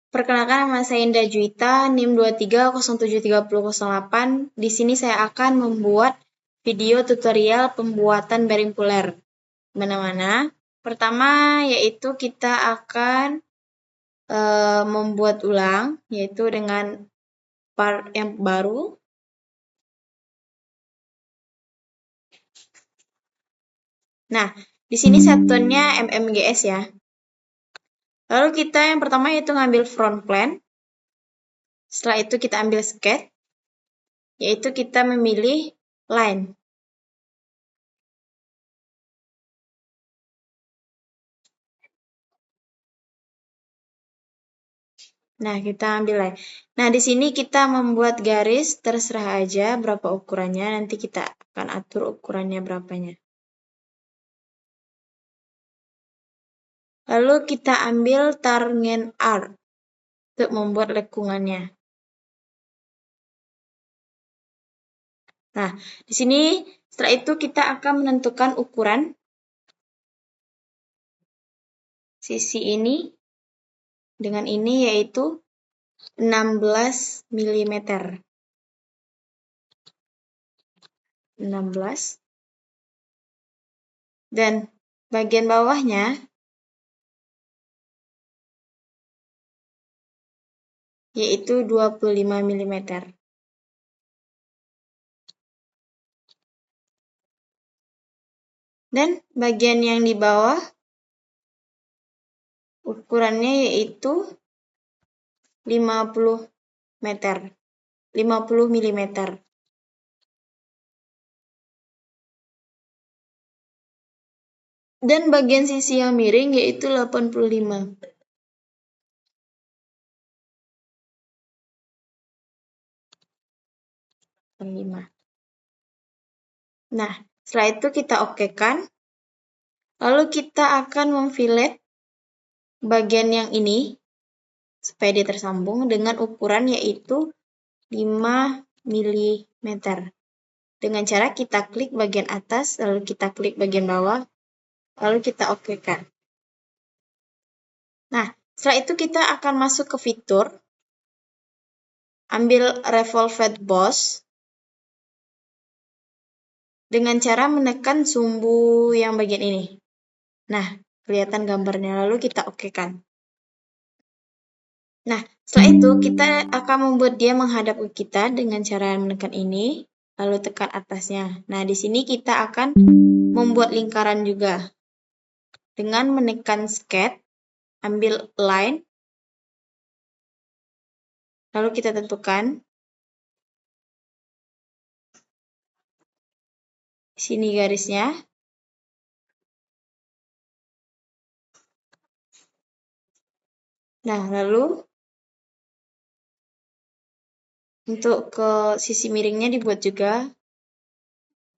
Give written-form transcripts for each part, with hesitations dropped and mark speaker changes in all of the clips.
Speaker 1: Perkenalkan, nama saya Indah Juwita, NIM 23073008. Di sini saya akan membuat video tutorial pembuatan bearing puller. Mana-mana. Pertama, yaitu kita akan membuat ulang, yaitu dengan part yang baru. Nah, di sini satuannya MMGS ya. Lalu kita yang pertama yaitu ngambil front plane. Setelah itu kita ambil sketch, yaitu kita memilih line. Nah, kita ambil line. Nah, di sini kita membuat garis, terserah aja berapa ukurannya, nanti kita akan atur ukurannya berapanya. Lalu kita ambil target R untuk membuat lekungannya. Nah, di sini setelah itu kita akan menentukan ukuran sisi ini dengan ini yaitu 16 mm. 16. Dan bagian bawahnya yaitu 25 mm. Dan bagian yang di bawah ukurannya yaitu 50 mm. Dan bagian sisi yang miring yaitu 85. Nah, setelah itu kita okekan. Lalu kita akan memfilet bagian yang ini supaya dia tersambung dengan ukuran yaitu 5 mm. Dengan cara kita klik bagian atas, lalu kita klik bagian bawah, lalu kita okekan. Nah, setelah itu kita akan masuk ke fitur, ambil revolved boss, dengan cara menekan sumbu yang bagian ini. Nah, kelihatan gambarnya, lalu kita okekan. Nah, setelah itu kita akan membuat dia menghadap ke kita dengan cara menekan ini, lalu tekan atasnya. Nah, di sini kita akan membuat lingkaran juga. Dengan menekan sketch, ambil line, lalu kita tentukan. Di sini garisnya. Nah, lalu untuk ke sisi miringnya dibuat juga.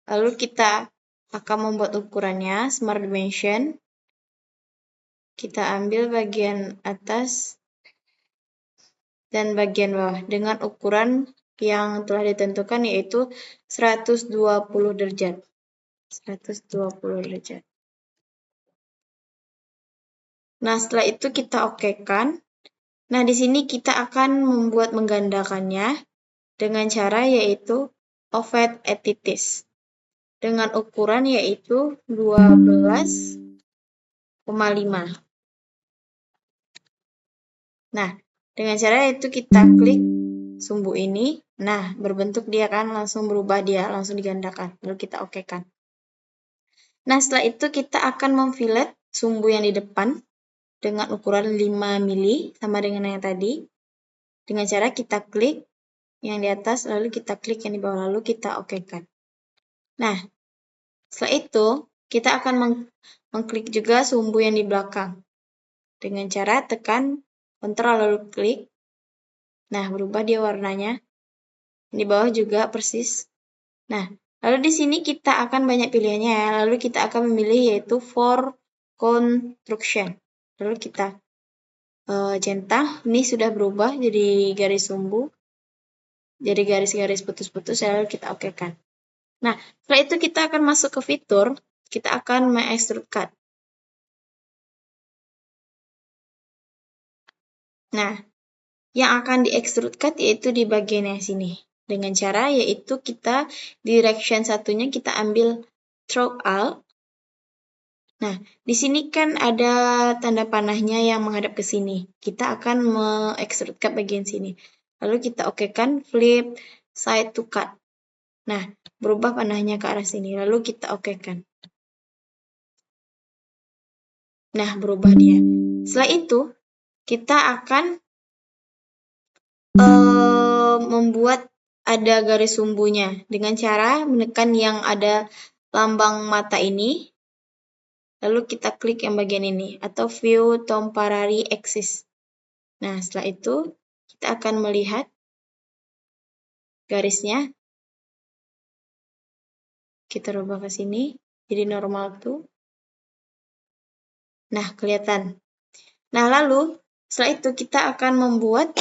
Speaker 1: Lalu kita akan membuat ukurannya, smart dimension. Kita ambil bagian atas dan bagian bawah dengan ukuran yang telah ditentukan yaitu 120 derajat. 120 derajat. Nah, setelah itu kita okekan. Nah, di sini kita akan membuat menggandakannya dengan cara yaitu offset entities. Dengan ukuran yaitu 12,5. Nah, dengan cara itu kita klik sumbu ini. Nah, berbentuk dia kan langsung berubah dia, langsung digandakan. Lalu kita okekan. Nah, setelah itu kita akan memfilet sumbu yang di depan dengan ukuran 5 mili sama dengan yang tadi. Dengan cara kita klik yang di atas, lalu kita klik yang di bawah, lalu kita okekan. Nah, setelah itu kita akan mengklik juga sumbu yang di belakang. Dengan cara tekan Ctrl lalu klik. Nah, berubah dia warnanya. Di bawah juga persis. Nah, lalu di sini kita akan banyak pilihannya ya. Lalu kita akan memilih yaitu for construction. Lalu kita centang. Ini sudah berubah jadi garis sumbu. Jadi garis-garis putus-putus, lalu kita okekan. Nah, setelah itu kita akan masuk ke fitur. Kita akan extrude cut. Nah, Yang akan di extrude cut yaitu di bagian yang sini. Dengan cara yaitu kita direction satunya kita ambil stroke alt. Nah, di sini kan ada tanda panahnya yang menghadap ke sini. Kita akan me-extrude cut bagian sini. Lalu kita okekan flip side to cut. Nah, berubah panahnya ke arah sini. Lalu kita okekan. Nah, berubah dia. Setelah itu, kita akan membuat ada garis sumbunya dengan cara menekan yang ada lambang mata ini. Lalu kita klik yang bagian ini atau view temporary axis. Nah, setelah itu kita akan melihat garisnya. Kita rubah ke sini jadi normal tuh. Nah, kelihatan. Nah, lalu setelah itu kita akan membuat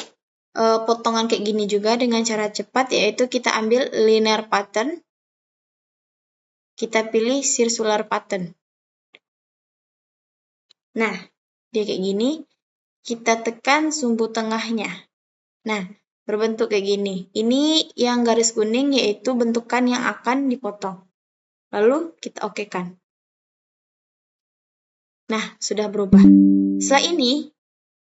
Speaker 1: potongan kayak gini juga dengan cara cepat, yaitu kita ambil linear pattern. Kita pilih circular pattern. Nah, dia kayak gini. Kita tekan sumbu tengahnya. Nah, berbentuk kayak gini. Ini yang garis kuning yaitu bentukan yang akan dipotong. Lalu kita okekan. Nah, sudah berubah. Setelah ini,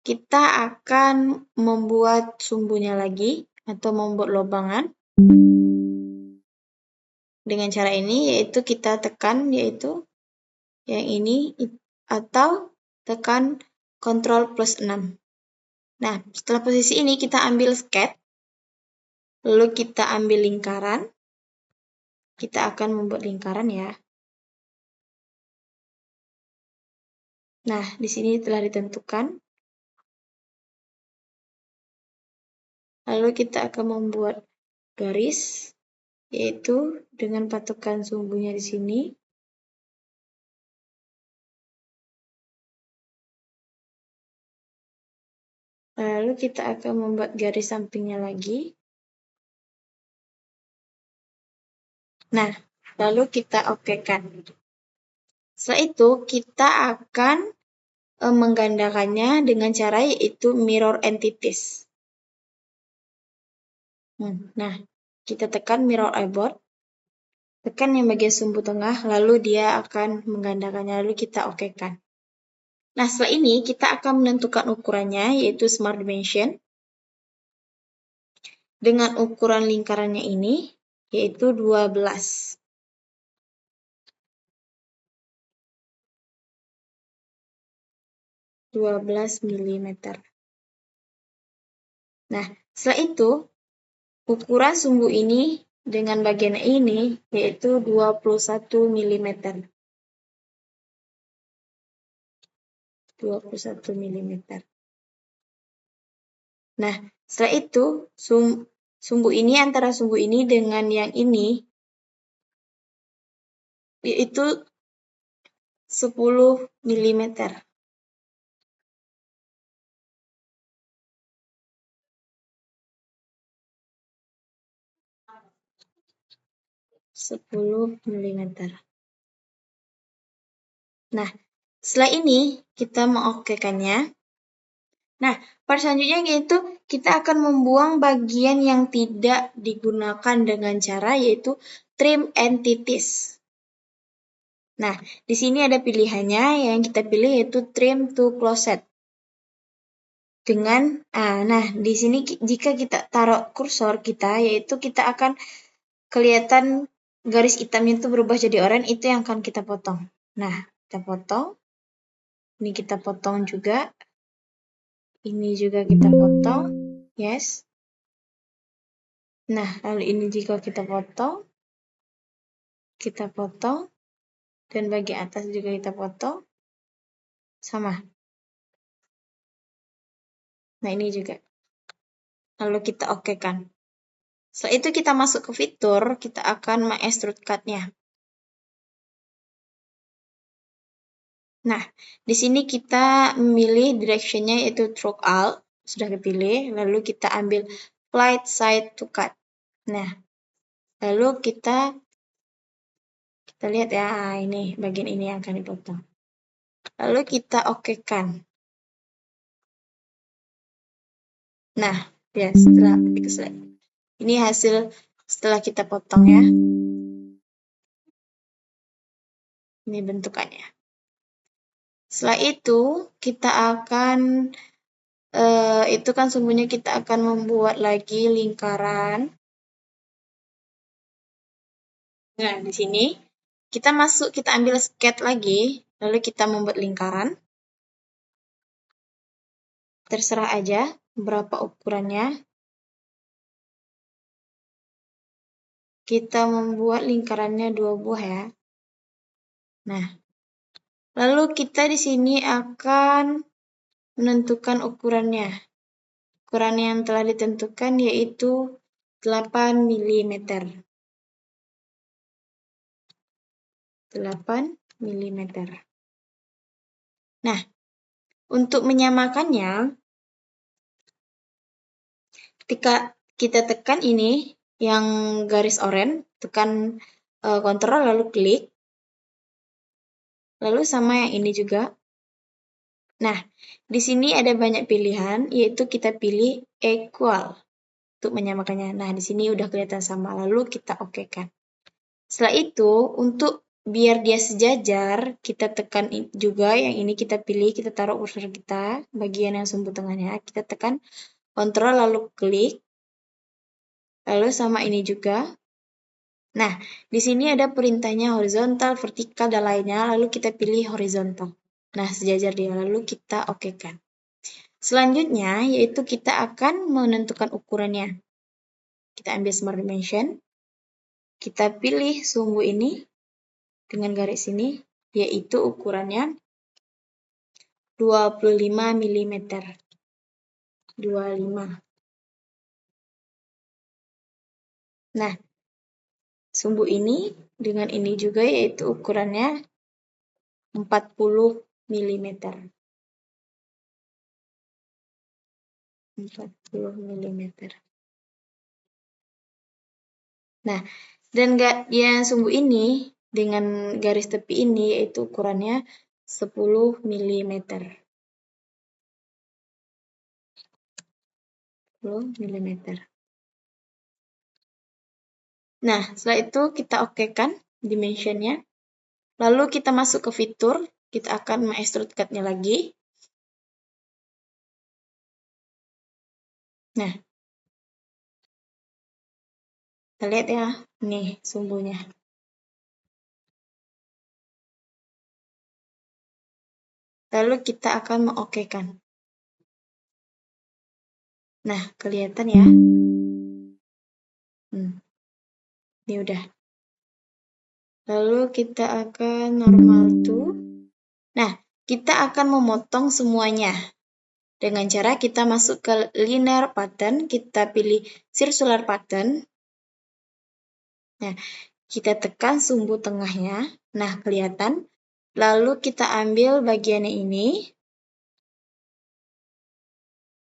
Speaker 1: kita akan membuat sumbunya lagi atau membuat lubangan. Dengan cara ini yaitu kita tekan yaitu yang ini atau tekan Ctrl plus 6. Nah, setelah posisi ini kita ambil sketch. Lalu kita ambil lingkaran. Kita akan membuat lingkaran ya. Nah, di sini telah ditentukan. Lalu kita akan membuat garis, yaitu dengan patokan sumbunya di sini. Lalu kita akan membuat garis sampingnya lagi. Nah, lalu kita okekan. Setelah itu, kita akan menggandakannya dengan cara yaitu mirror entities. Nah, kita tekan mirror abort, tekan yang bagian sumbu tengah, lalu dia akan menggandakannya, lalu kita okekan. Nah, setelah ini kita akan menentukan ukurannya, yaitu Smart Dimension. Dengan ukuran lingkarannya ini, yaitu 12. 12 mm. Nah, setelah itu, ukuran sumbu ini dengan bagian ini yaitu 21 mm. 21 mm. Nah, setelah itu sumbu ini antara sumbu ini dengan yang ini yaitu 10 mm. 10 mm. Nah, setelah ini kita mengokekannya. Nah, part selanjutnya yaitu kita akan membuang bagian yang tidak digunakan dengan cara yaitu trim entities. Nah, di sini ada pilihannya yang kita pilih yaitu trim to closet. Nah, di sini jika kita taruh kursor kita yaitu kita akan kelihatan garis hitamnya itu berubah jadi oranye, itu yang akan kita potong. Nah, kita potong. Ini kita potong juga. Ini juga kita potong. Yes. Nah, lalu ini jika kita potong, dan bagian atas juga kita potong, sama. Nah, ini juga. Lalu kita okekan. Setelah itu kita masuk ke fitur, kita akan extrude cut-nya. Nah, di sini kita memilih direction-nya yaitu stroke alt, sudah kepilih, lalu kita ambil flight side to cut. Nah, lalu kita lihat ya, ini bagian ini yang akan dipotong. Lalu kita okekan. Nah, ya setelah ini hasil setelah kita potong ya. Ini bentukannya. Setelah itu kita akan itu kan sumbunya kita akan membuat lagi lingkaran. Nah, di sini kita ambil sketch lagi, lalu kita membuat lingkaran. Terserah aja berapa ukurannya. Kita membuat lingkarannya 2 buah ya. Nah, lalu kita di sini akan menentukan ukurannya. Ukuran yang telah ditentukan yaitu 8 mm. 8 mm. Nah, untuk menyamakannya, ketika kita tekan ini, yang garis oranye, tekan kontrol lalu klik. Lalu sama yang ini juga. Nah, di sini ada banyak pilihan, yaitu kita pilih equal untuk menyamakannya. Nah, di sini udah kelihatan sama, lalu kita okekan. Setelah itu, untuk biar dia sejajar, kita tekan juga yang ini kita pilih, kita taruh kursor kita, bagian yang sumbu tengahnya, kita tekan kontrol lalu klik, lalu sama ini juga. Nah, di sini ada perintahnya horizontal, vertikal, dan lainnya, lalu kita pilih horizontal. Nah, sejajar dia, lalu kita okekan. Selanjutnya, yaitu kita akan menentukan ukurannya. Kita ambil Smart Dimension, kita pilih sumbu ini dengan garis ini, yaitu ukurannya 25 mm. 25. Nah, sumbu ini dengan ini juga yaitu ukurannya 40 mm. 40 mm. Nah, dan yang sumbu ini dengan garis tepi ini yaitu ukurannya 10 mm. 10 mm. Nah, setelah itu kita okekan dimensionnya. Lalu kita masuk ke fitur, kita akan extrude cut-nya lagi. Nah, kita lihat ya, nih sumbunya. Lalu kita akan mengokekan. Nah, kelihatan ya. Ini udah. Lalu kita akan normal to. Nah, kita akan memotong semuanya. Dengan cara kita masuk ke linear pattern, kita pilih circular pattern. Nah, kita tekan sumbu tengahnya. Nah, kelihatan. Lalu kita ambil bagiannya ini.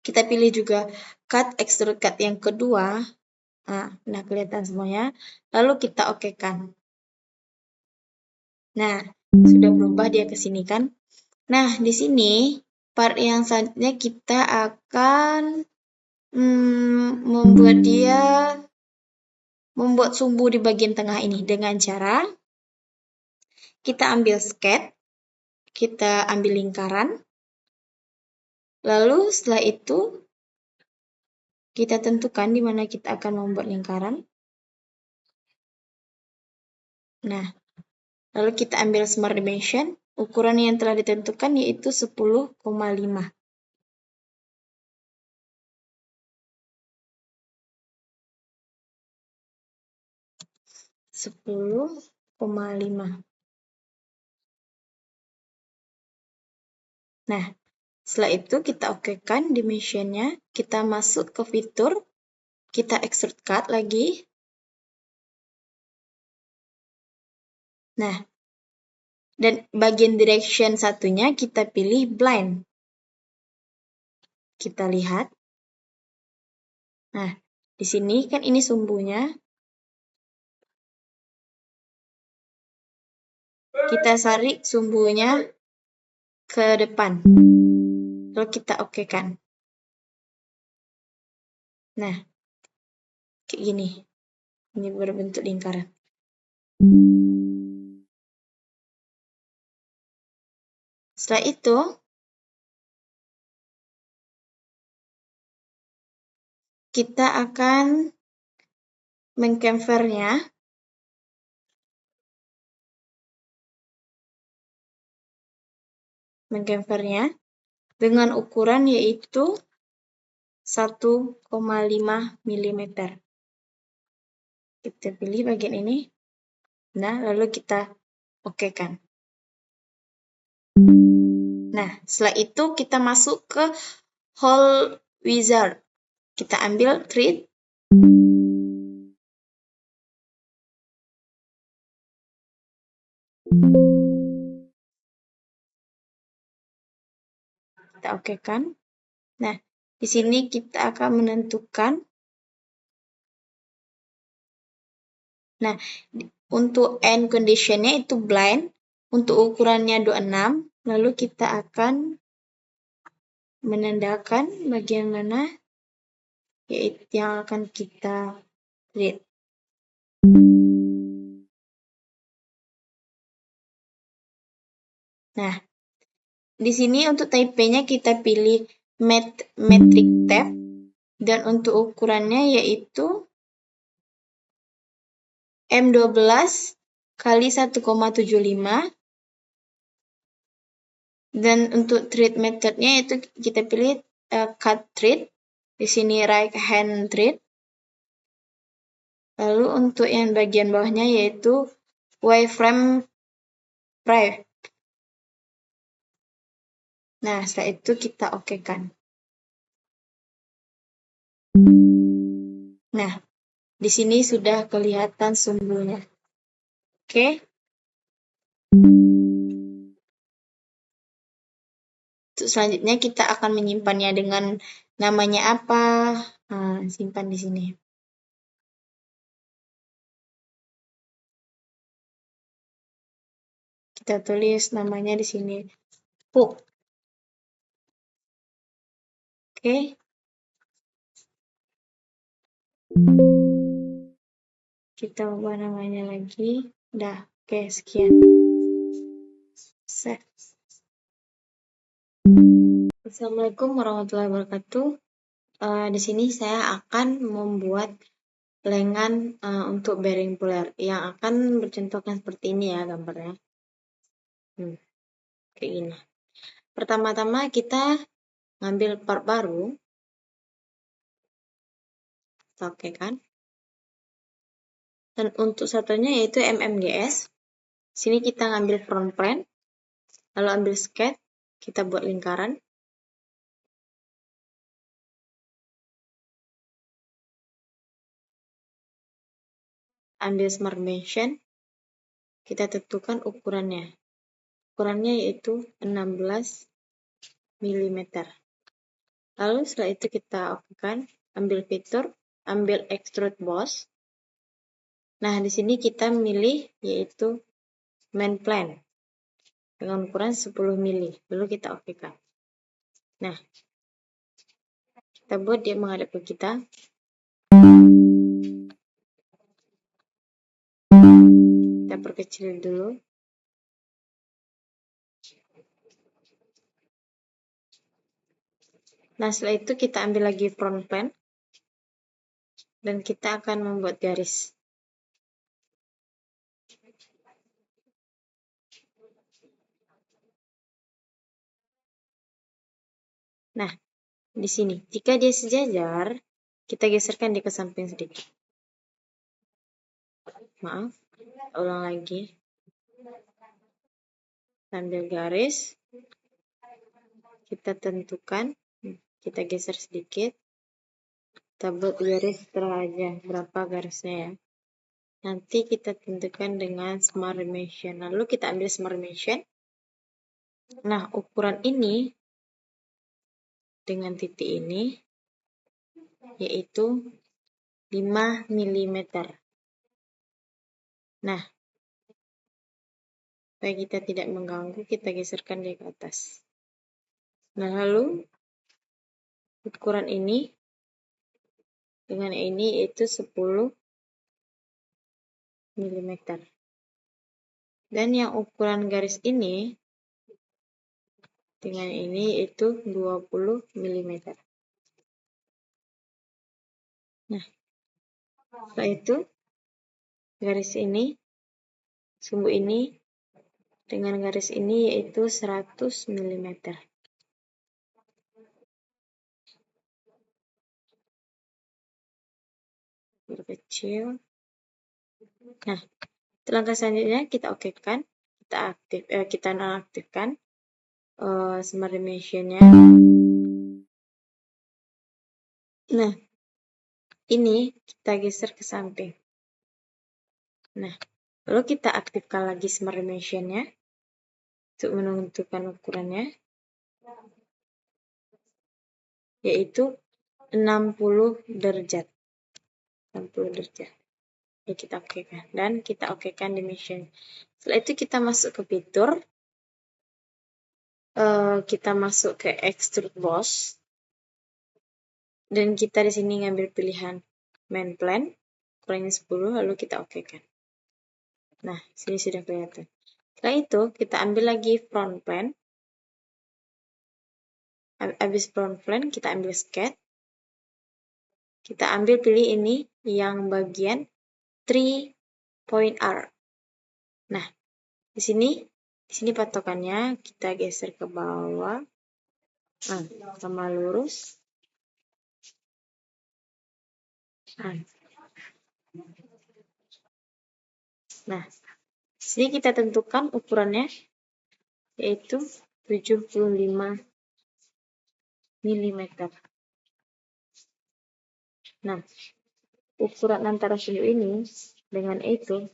Speaker 1: Kita pilih juga cut extrude cut yang kedua. Nah, kelihatan semuanya. Lalu kita okekan. Nah, sudah berubah dia ke sini kan. Nah, di sini part yang selanjutnya kita akan membuat sumbu di bagian tengah ini dengan cara kita ambil sketch, kita ambil lingkaran, lalu setelah itu kita tentukan di mana kita akan membuat lingkaran. Nah, lalu kita ambil Smart Dimension, ukuran yang telah ditentukan yaitu 10,5. 10,5. Nah, setelah itu kita okekan dimensionnya, kita masuk ke fitur, kita extrude cut lagi. Nah, dan bagian direction satunya kita pilih blind. Kita lihat. Nah, di sini kan ini sumbunya. Kita tarik sumbunya ke depan. Lalu kita okekan. Nah, kayak gini. Ini berbentuk lingkaran. Setelah itu, kita akan mengcamfernya dengan ukuran yaitu 1,5 mm. Kita pilih bagian ini. Nah, lalu kita okekan. Nah, setelah itu kita masuk ke Hole Wizard. Kita ambil thread. Kita okekan. Nah, di sini kita akan menentukan. Nah, untuk end conditionnya itu blind. Untuk ukurannya 26. Lalu kita akan menandakan bagian mana yaitu yang akan kita read. Nah, di sini untuk type-nya kita pilih metric tab dan untuk ukurannya yaitu M12 kali 1,75 dan untuk thread methodnya itu kita pilih cut thread. Di sini right hand thread. Lalu untuk yang bagian bawahnya yaitu wireframe prive. Nah, setelah itu kita okekan. Nah, di sini sudah kelihatan sumbunya. Oke. Untuk selanjutnya kita akan menyimpannya dengan namanya apa? Nah, simpan di sini. Kita tulis namanya di sini. Hook. Oke. Kita ubah namanya lagi. Udah. Oke, sekian. Save. Assalamualaikum warahmatullahi wabarakatuh. Di sini saya akan membuat lengan untuk bearing puller yang akan bercontohkan seperti ini ya gambarnya. Kayak gini. Pertama-tama kita ngambil part baru. Oke kan? Dan untuk satunya yaitu MMGS. Sini kita ngambil front plane, lalu ambil sketch, kita buat lingkaran. Ambil smart dimension, kita tentukan ukurannya. Ukurannya yaitu 16 mm. Lalu setelah itu kita okekan, ambil fitur, ambil extrude boss. Nah, di sini kita milih yaitu main plane dengan ukuran 10 mm. Lalu kita okekan. Nah, kita buat dia menghadap ke kita. Kita perkecil dulu. Nah, setelah itu kita ambil lagi front plane. Dan kita akan membuat garis. Nah, di sini. Jika dia sejajar, kita geserkan dia ke samping sedikit. Maaf, ulang lagi. Ambil garis. Kita tentukan. Kita geser sedikit. Kita buat garis setelah aja. Berapa garisnya ya. Nanti kita tentukan dengan smart dimension. Lalu kita ambil smart dimension. Nah, ukuran ini dengan titik ini yaitu 5 mm. Nah, supaya kita tidak mengganggu, kita geserkan dia ke atas. Nah, lalu ukuran ini dengan ini yaitu 10 mm. Dan yang ukuran garis ini dengan ini itu 20 mm. Nah, setelah itu garis ini, sumbu ini dengan garis ini yaitu 100 mm. Berkecil. Nah, langkah selanjutnya kita okekan, kita nonaktifkan Smart Dimension-nya. Nah, ini kita geser ke samping. Nah, lalu kita aktifkan lagi Smart Dimension-nya untuk menentukan ukurannya, yaitu 60 derajat. 60 derajat. Ya, kita okekan. Dan kita okekan dimension. Setelah itu kita masuk ke fitur. Kita masuk ke Extrude Boss. Dan kita di sini ngambil pilihan Main Plan. Ukurannya 10, lalu kita okekan. Nah, sini sudah kelihatan. Setelah itu, kita ambil lagi Front Plan. Habis Front Plan, kita ambil Sketch. Kita ambil pilih ini yang bagian 3-point arc. Nah, di sini patokannya kita geser ke bawah. Nah, sama lurus. Nah, sini kita tentukan ukurannya yaitu 75 mm. Nah, ukuran antara sumbu ini dengan itu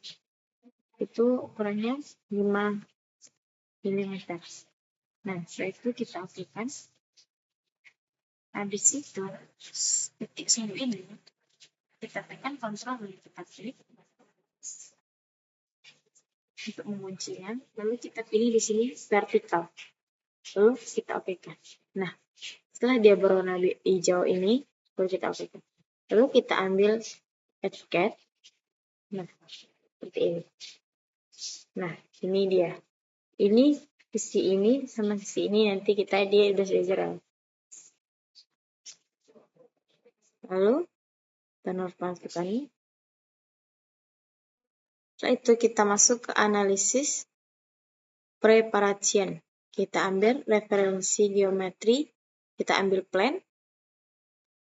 Speaker 1: ukurannya 5 mm. Nah, setelah itu kita okekan. Habis itu, titik sumbu ini kita tekan kontrol lalu kita klik untuk menguncinya. Lalu kita pilih di sini vertikal. Lalu kita okekan. Nah, setelah dia berwarna hijau ini, baru kita okekan. Lalu kita ambil etiket. Nah, seperti ini. Nah, ini dia. Ini sisi ini sama sisi ini nanti dia udah sejajar. Lalu kita normalisasikan ini. Setelah itu kita masuk ke analisis preparation. Kita ambil referensi geometri, kita ambil plan,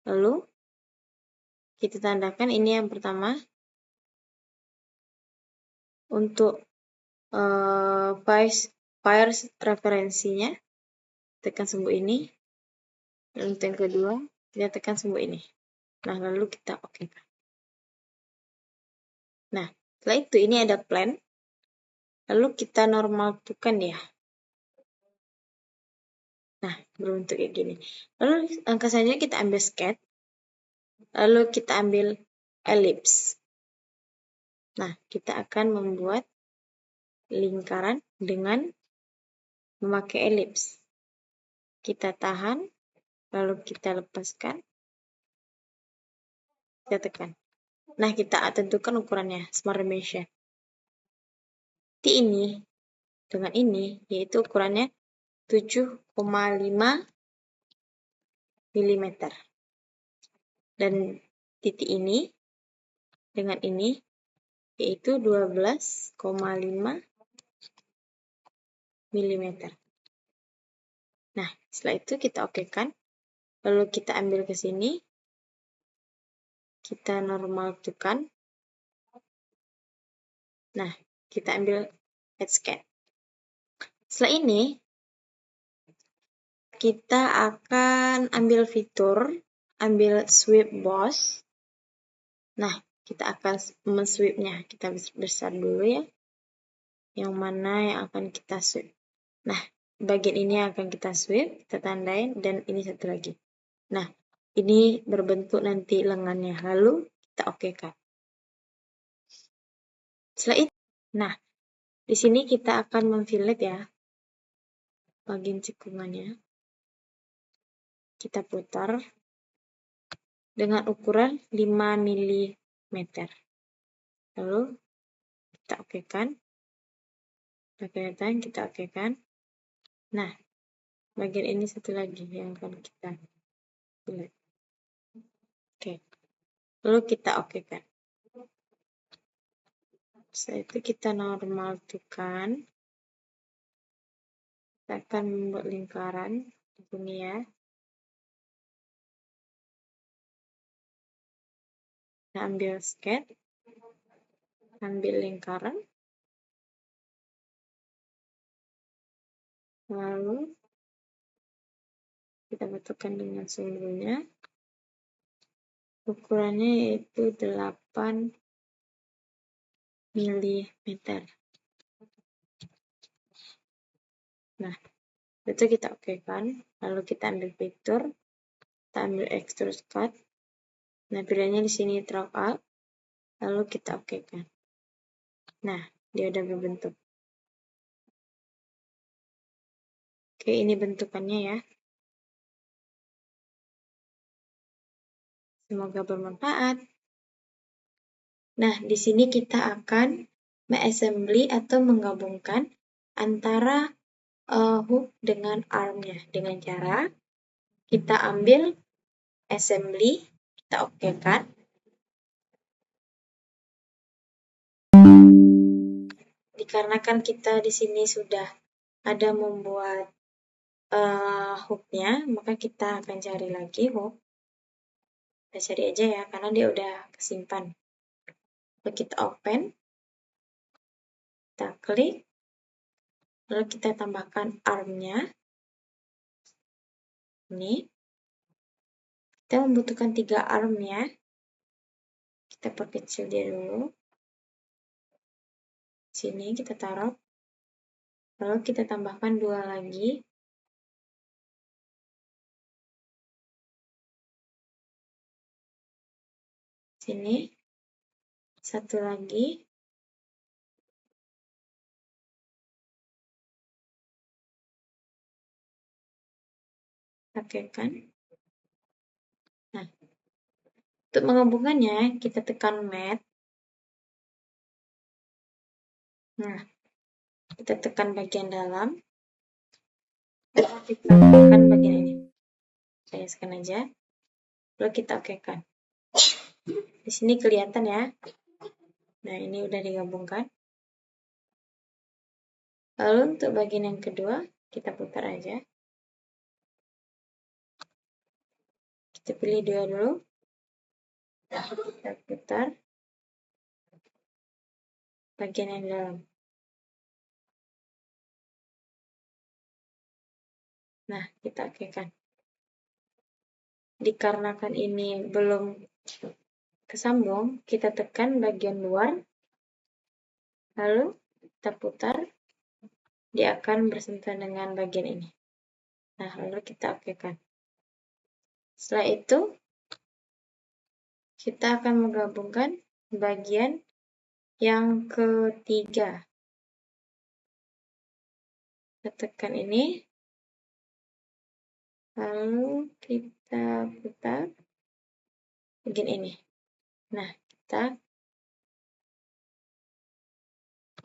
Speaker 1: lalu kita tandakan ini yang pertama. Untuk Pairs referensinya, tekan sumbu ini. Dan untuk yang kedua, kita tekan sumbu ini. Nah, lalu kita okekan. Nah, setelah itu ini ada plan. Lalu kita normalkan dia. Nah, berbentuk kayak gini. Lalu langkah selanjutnya kita ambil sketch. Lalu kita ambil ellipse. Nah, kita akan membuat lingkaran dengan memakai ellipse. Kita tahan, lalu kita lepaskan. Kita tekan. Nah, kita tentukan ukurannya, Smart Dimension. Di ini, dengan ini, yaitu ukurannya 7,5 mm. Dan titik ini, dengan ini, yaitu 12,5 mm. Nah, setelah itu kita okekan. Lalu kita ambil ke sini. Kita normalkan. Nah, kita ambil head sketch. Setelah ini, kita akan ambil fitur, ambil sweep boss. Nah, kita akan men-sweepnya. Kita besar dulu ya. Yang mana yang akan kita sweep. Nah, bagian ini akan kita sweep, kita tandain, dan ini satu lagi. Nah, ini berbentuk nanti lengannya. Lalu kita okekan. Setelah itu, nah, di sini kita akan memfillet ya. Bagian cekungannya. Kita putar. dengan ukuran 5 mm. Lalu kita okekan. Udah kelihatan, kita okekan. Nah, bagian ini satu lagi yang akan kita pilih. Oke. Lalu kita okekan. Setelah itu kita normalkan. Kita akan membuat lingkaran di sini ya. Kita ambil sketch, ambil lingkaran, lalu kita bentukkan dengan sumbunya. Ukurannya yaitu 8 mm. Nah, itu kita okekan. Lalu kita ambil picture, kita ambil extrude cut. Nah, pilihannya di sini draw out. Lalu kita okekan. Nah, dia udah berbentuk. Oke, ini bentukannya ya. Semoga bermanfaat. Nah, di sini kita akan mengassembly atau menggabungkan antara hook dengan armnya dengan cara kita ambil assembly, kita okekan. Dikarenakan kita di sini sudah ada membuat hooknya, maka kita akan cari lagi hook. Kita cari aja ya, karena dia udah kesimpan. Lalu kita open, kita klik, lalu kita tambahkan armnya. Ini kita membutuhkan 3 arm ya. Kita perkecil dia dulu. Sini kita taruh. Lalu kita tambahkan 2 lagi. Sini. 1 lagi. Pakaikan. Nah, untuk menggabungkannya kita tekan mat. Nah, kita tekan bagian dalam. Lalu kita tekan bagian ini. Saya scan aja. Lalu kita okekan. Di sini kelihatan ya. Nah, ini udah digabungkan. Lalu untuk bagian yang kedua, kita putar aja. Kita pilih 2 dulu. Kita putar bagian yang dalam. Nah, kita okekan. Dikarenakan ini belum kesambung, kita tekan bagian luar, lalu kita putar, dia akan bersentuhan dengan bagian ini. Nah, lalu kita okekan. Setelah itu, kita akan menggabungkan bagian yang ketiga. Kita tekan ini, lalu kita putar bagian ini. Nah, kita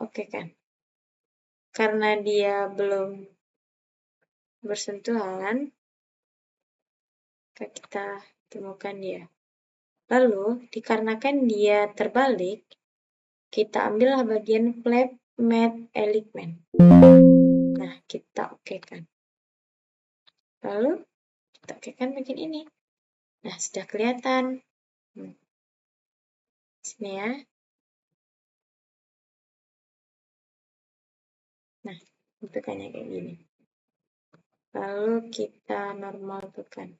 Speaker 1: okekan. Karena dia belum bersentuhan, maka kita temukan dia. Lalu, dikarenakan dia terbalik, kita ambillah bagian flap mat element. Nah, kita okekan. Lalu, kita okekan bagian ini. Nah, sudah kelihatan. Sini ya. Nah, bentukannya kayak gini. Lalu kita normalkan.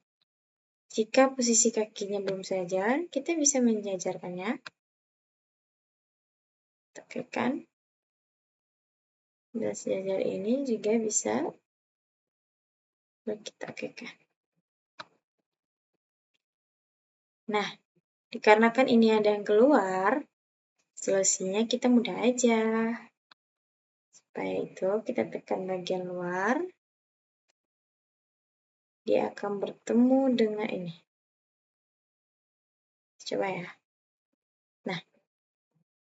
Speaker 1: Jika posisi kakinya belum sejajar, kita bisa menjajarkannya. Tekan. Dan sejajar ini juga bisa. Lalu kita okekan. Nah, dikarenakan ini ada yang keluar, solusinya kita mudah aja. Supaya itu kita tekan bagian luar, dia akan bertemu dengan ini. Coba ya. Nah,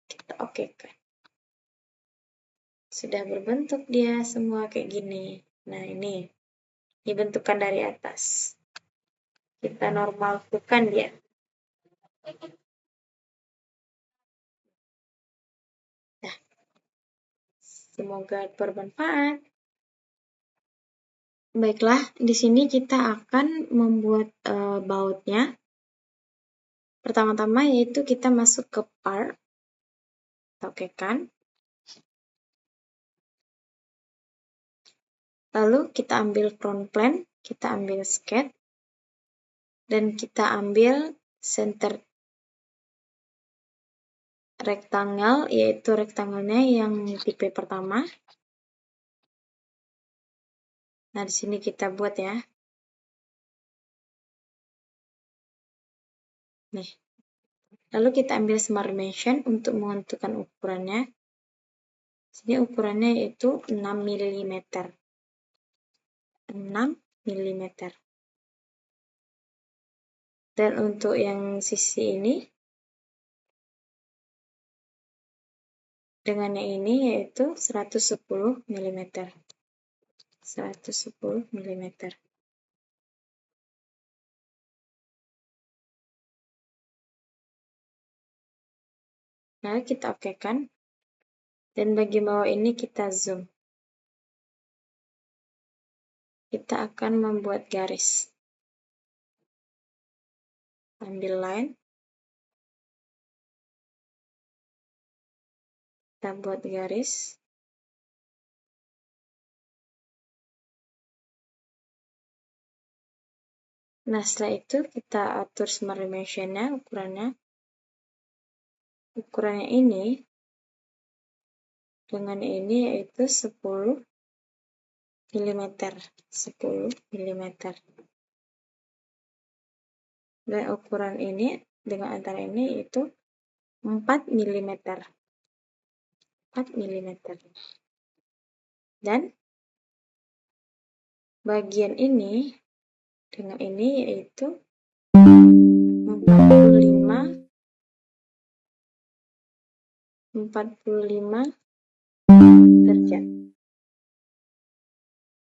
Speaker 1: kita okekan. Sudah berbentuk dia semua kayak gini. Nah, ini dibentukkan dari atas. Kita normalkan dia. Nah, semoga bermanfaat. Baiklah, di sini kita akan membuat bautnya. Pertama-tama yaitu kita masuk ke part. Kita okekan. Lalu kita ambil front plane, kita ambil sketch, dan kita ambil center rectangle, yaitu rektangelnya yang tipe pertama. Nah, di sini kita buat ya. Nih. Lalu kita ambil Smart Dimension untuk menentukan ukurannya. Sini ukurannya itu 6 mm. 6 mm. Dan untuk yang sisi ini, dengan yang ini yaitu 110 mm. 110 mm. Lalu kita okekan. Dan bagi bawah ini kita zoom. Kita akan membuat garis. Ambil line. Kita buat garis. Nah, setelah itu kita atur Smart Dimension-nya, ukurannya. Ukurannya ini dengan ini yaitu 10 mm. 10 mm. Dan ukuran ini dengan antara ini yaitu 4 mm. 4 mm. Dan bagian ini dengan ini yaitu 45 derajat.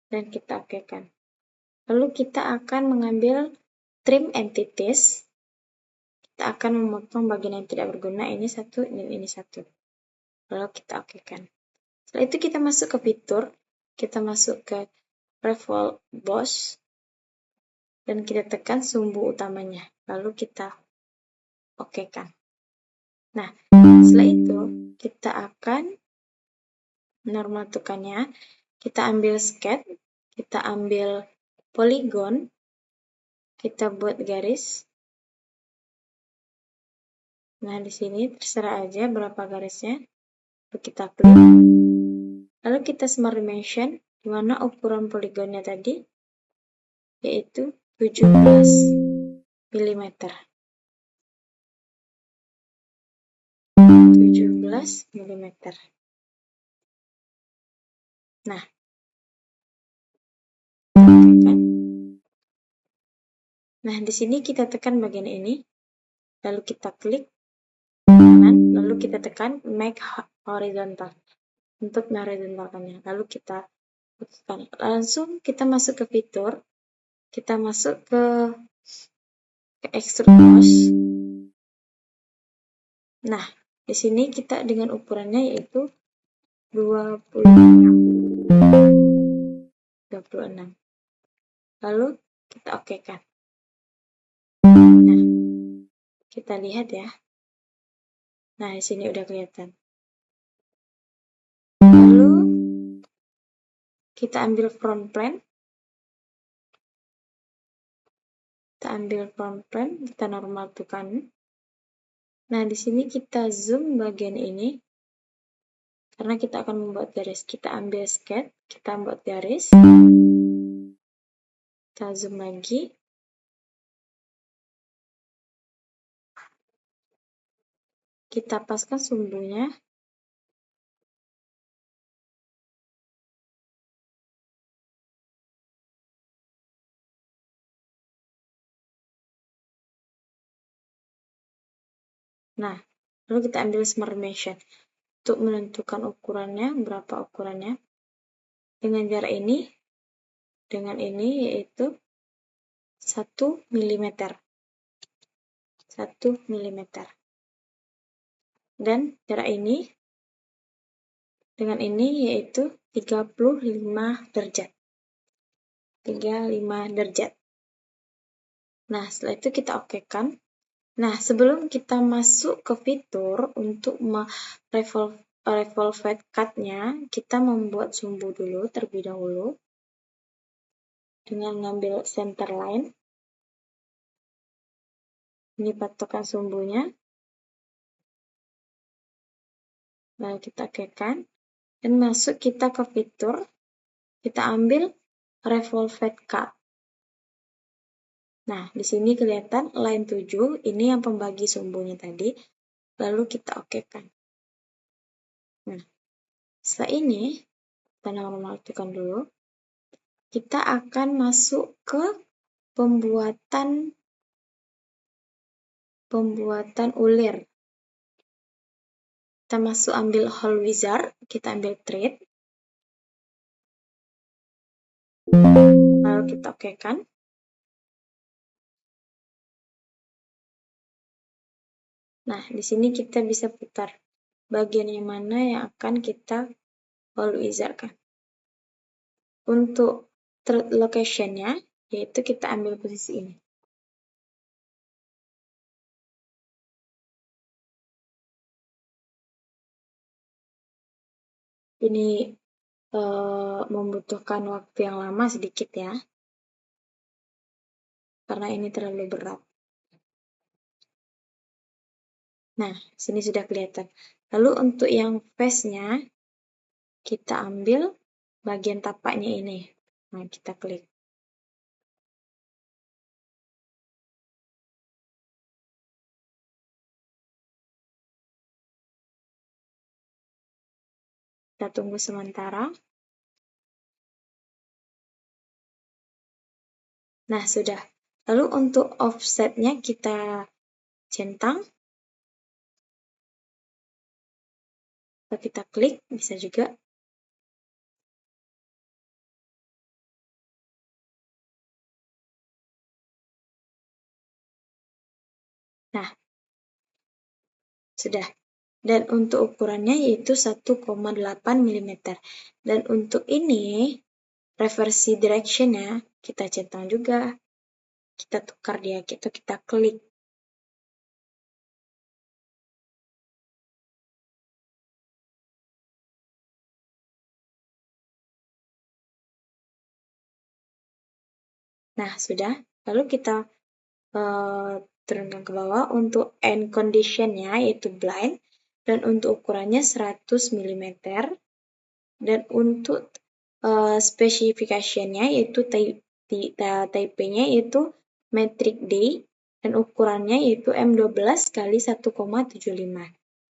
Speaker 1: Dan kita okekan. Lalu kita akan mengambil trim entities. Kita akan memotong bagian yang tidak berguna, ini satu dan ini satu. Lalu kita okekan. Setelah itu kita masuk ke fitur, kita masuk ke revolve boss, dan kita tekan sumbu utamanya. Lalu kita okekan. Nah, setelah itu kita akan menormalkannya. Kita ambil sketch, kita ambil polygon, kita buat garis. Nah, di sini terserah aja berapa garisnya. Lalu kita klik. Lalu kita Smart Dimension, di mana ukuran poligonnya tadi yaitu 17 mm. 17 mm. Nah, kan? Nah, di sini kita tekan bagian ini, lalu kita klik kanan, lalu kita tekan make horizontal untuk mehorizontalkannya. Lalu kita tekan. Langsung kita masuk ke fitur, kita masuk ke extrude boss. Nah, di sini kita dengan ukurannya yaitu 26. Lalu kita okekan. Nah, kita lihat ya. Nah, di sini udah kelihatan. Lalu kita ambil front plane. Kita normalkan. Nah, di sini kita zoom bagian ini. Karena kita akan membuat garis. Kita ambil sketch, kita buat garis. Kita zoom lagi. Kita paskan sumbunya. Nah, lalu kita ambil smart dimension. Untuk menentukan ukurannya, berapa ukurannya. Dengan jarak ini, dengan ini yaitu 1 mm. 1 mm. Dan jarak ini dengan ini yaitu 35 derajat. 35 derajat. Nah, setelah itu kita okekan. Nah, sebelum kita masuk ke fitur untuk revolve cut-nya, kita membuat sumbu dulu terlebih dahulu dengan mengambil center line. Ini patokan sumbunya. Lalu kita okekan. Dan masuk kita ke fitur, kita ambil revolve cut. Nah, di sini kelihatan line 7, ini yang pembagi sumbunya tadi. Lalu kita okekan. Nah, setelah ini, kita nonaktifkan dulu. Kita akan masuk ke pembuatan ulir. Kita masuk ambil hole wizard, kita ambil thread. Lalu kita okekan. Nah, di sini kita bisa putar bagian yang mana yang akan kita hole wizard-kan. Untuk thread location-nya, yaitu kita ambil posisi ini. Ini membutuhkan waktu yang lama sedikit ya, karena ini terlalu berat. Nah, sini sudah kelihatan. Lalu untuk yang face-nya, kita ambil bagian tapaknya ini. Nah, kita klik. Kita tunggu sementara. Nah, sudah. Lalu untuk offset-nya kita centang. Atau kita klik, bisa juga. Nah, sudah. Dan untuk ukurannya yaitu 1,8 mm. Dan untuk ini, reversi direction-nya kita centang juga. Kita tukar dia, kita klik. Nah, sudah. Lalu kita turunkan ke bawah. Untuk end condition-nya yaitu blind. Dan untuk ukurannya 100 mm. Dan untuk spesifikasinya yaitu type-nya yaitu metric D. Dan ukurannya yaitu M12 kali 1,75.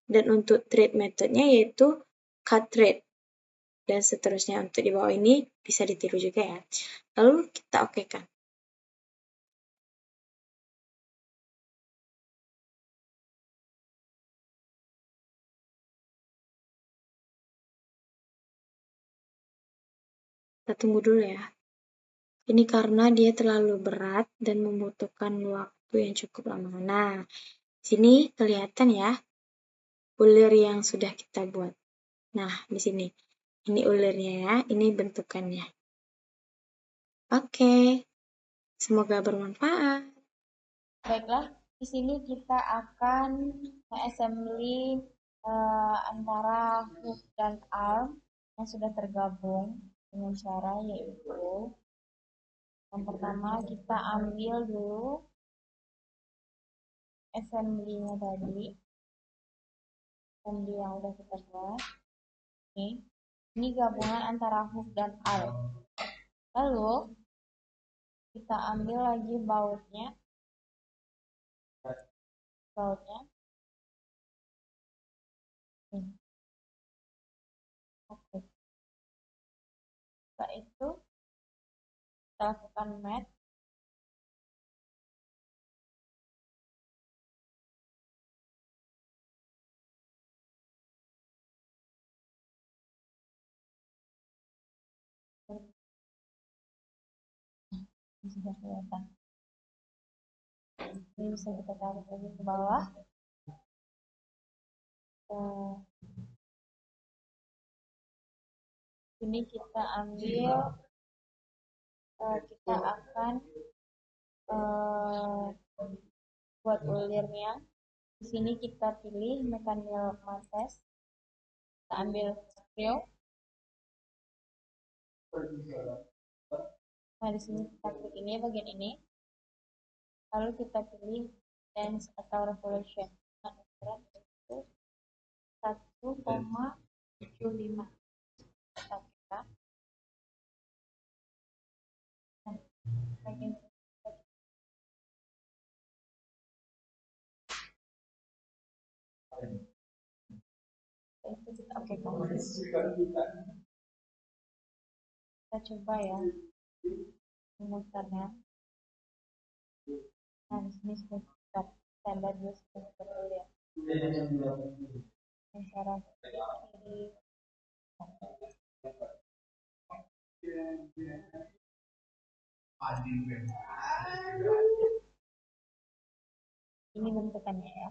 Speaker 1: Dan untuk thread methodnya yaitu cut thread. Dan seterusnya untuk di bawah ini bisa ditiru juga ya. Lalu kita okekan. Kita tunggu dulu ya. Ini karena dia terlalu berat dan membutuhkan waktu yang cukup lama. Nah, sini kelihatan ya ulir yang sudah kita buat. Nah, di sini. Ini ulirnya ya, ini bentukannya. Oke, semoga bermanfaat. Baiklah, di sini kita akan assembly antara hook dan arm yang sudah tergabung dengan cara yaitu yang pertama kita ambil dulu assembly-nya tadi, assembly yang udah kita buat. Ini gabungan antara hook dan arm. Lalu kita ambil lagi bautnya. Oke. Setelah itu kita lakukan mat. sudah kelihatan. Ini bisa kita tarik lagi ke bawah. Ini kita ambil, kita akan buat ulirnya. Di sini kita pilih mechanical mates. Kita ambil screw. Nah, di sini kita klik ini bagian ini. Lalu kita pilih dance atau revolution. Nah, ukuran itu 1,75. Kita nah, bagian itu kita oke kita coba ya memutarnya. Nah, di sini sudah standar juga sudah betul ya. Cara kiri. Ini bentukannya ya.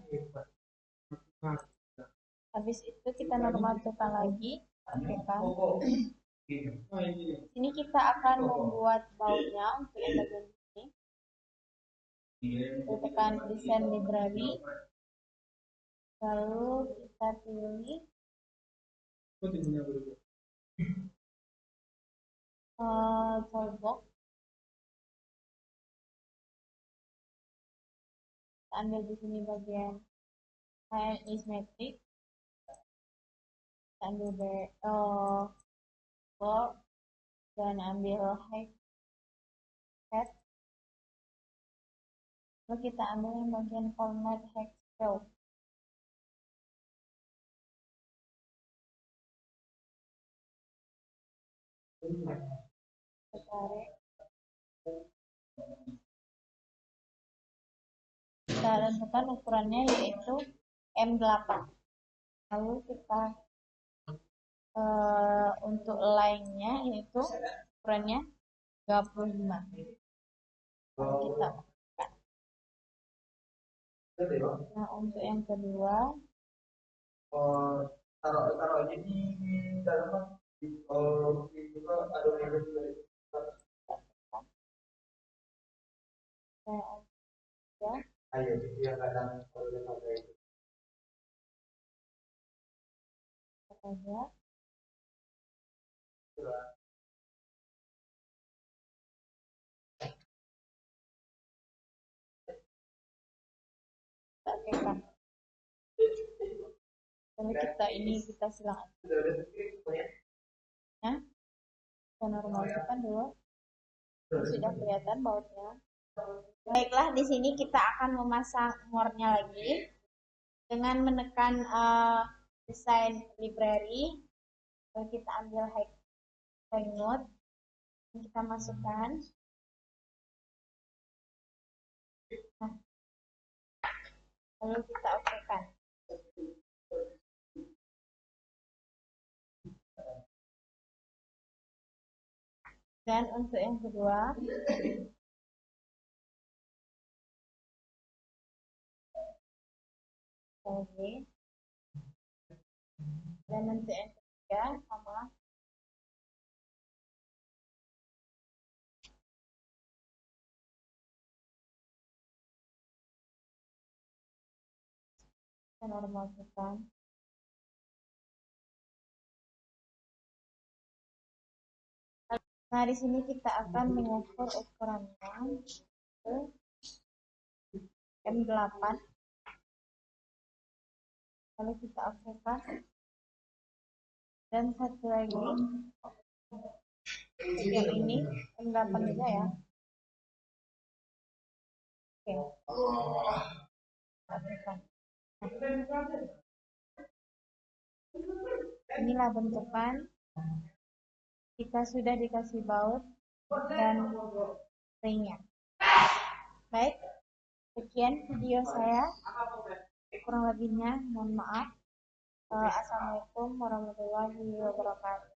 Speaker 1: Habis itu kita normalkan lagi, oke kan? Ini kita akan membuat bautnya untuk yang bagian ini. Kita tekan desain library, lalu kita pilih toolbox. Kita ambil di sini bagian ismetric. Kita ambil bold dan ambil head. Lalu kita ambil yang bagian format hex row. Kita tarik. Kita tentukan ukurannya yaitu M8. Lalu kita untuk line-nya yaitu ukurannya 35. Lalu kita buka. Nah, untuk yang kedua taruh di dalam itu ada ayo dia kadang saja. Oke kan. Lalu kita silang. Nah, kita normalkan dulu. Sudah kelihatan bautnya. Baiklah, di sini kita akan memasang more-nya lagi dengan menekan desain library. Lalu kita ambil high note, kita masukkan. Nah, lalu kita okekan. Dan untuk yang kedua, oke. Dan untuk yang ketiga sama. Kita normalkan. Nah, di sini kita akan mengukur ukurannya ke M8. Lalu kita okekan. Dan satu lagi yang ini M8 juga ya. Oke. Okekan. Inilah bentukan. Kita sudah dikasih baut dan ringnya. Baik, sekian video saya. Kurang lebihnya mohon maaf. Assalamualaikum warahmatullahi wabarakatuh.